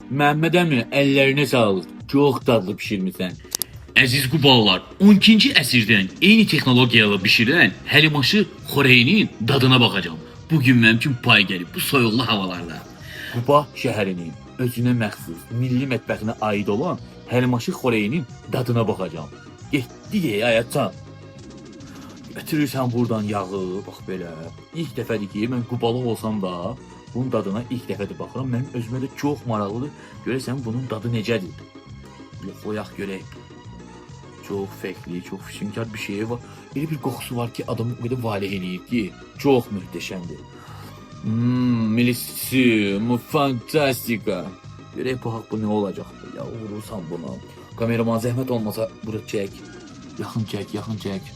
Məhəmməd əmi, əllərinə sağlıq. Çox dadlı bişirmisən. Əziz Qubalılar, 12-ci əsrdən eyni texnologiyalarla bişirilən həlimaşı xörəyinin dadına baxacağam. Bugün mənim üçün pay gəlib bu soyuqlu havalarda. Quba şəhərinin özünə məxsus milli mətbəxinə aid olan həlimaşı xörəyinin dadına baxacağam. Getdi ayatcan. Götürürsən buradan yağı, bax belə. İlk dəfədir ki, mən Qubalı olsam da bunun dadına ilk dəfədir baxıram. Mənim özümə də çox maraqlıdır. Görəsən bunun dadı necədir? Yoxlayaq görək. Çox fərqli, çox füsunkar bir şey var. Elə bir qoxusu var ki, adamı o qədər valeh eləyir ki, çox möhtəşəmdir. Milissimo, fantastika. Görək baxaq bu nə olacaq? Ya vurursan bunu. Kameraman zəhmət olmasa bura çək. Yaxın çək, yaxın çək.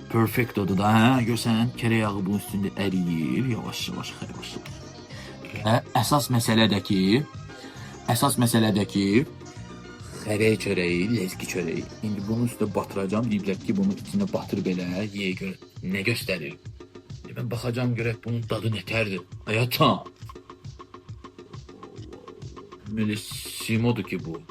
Perfecto'dur da, hə? Görsən, kərə yağı bunun üstündə əriyir. Yavaş-yavaş xərbaşır. Əsas məsələdə ki, xərək çörəyi, lezgi çörəyi. İndi bunun üstünə batıracağım. Deyiblər ki, bunun içinə batır belə, yeyə görə nə göstərir? Mən baxacağım görək bunun dadı nətərdir. Ayatan. Milissimo'dur ki bu.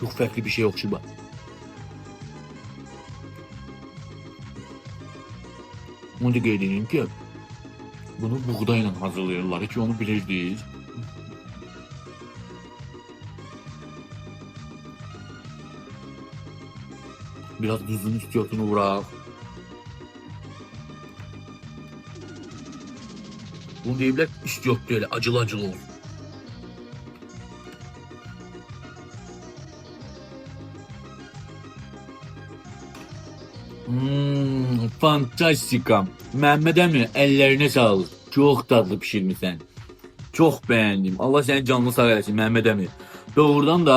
Çok farklı bir şey yok şimdi. Onu da qeyd edeyim ki, bunu buğdayla hazırlayırlar. Hiç onu bilirdiniz. Biraz duzun üstüne vuraq. Bunu deyiblər istiotlu elə acılı-acılı olsun. Fantastika. Məhəmməd əmi, əllərinə sağlıq. Çox dadlı bişirmisən. Çox bəyəndim. Allah səni canlı sağ eləsin Məhəmməd əmi. Doğrudan da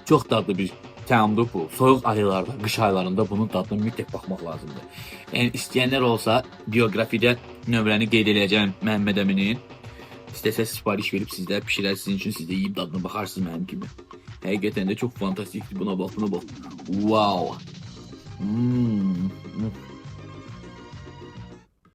çox dadlı bir təamdır bu. Soyuq aylarda, qış aylarında bunun dadına mütləq baxmaq lazımdır. Yəni istəyənlər olsa biografidə nömrəni qeyd edəcəm Məhəmməd əminin. İstəsəz sifariş verib sizdə bişirər sizin üçün, siz də yeyib dadına baxarsınız mənim kimi. Həqiqətən də çox fantastikdir. Buna bax, buna bax. Wow.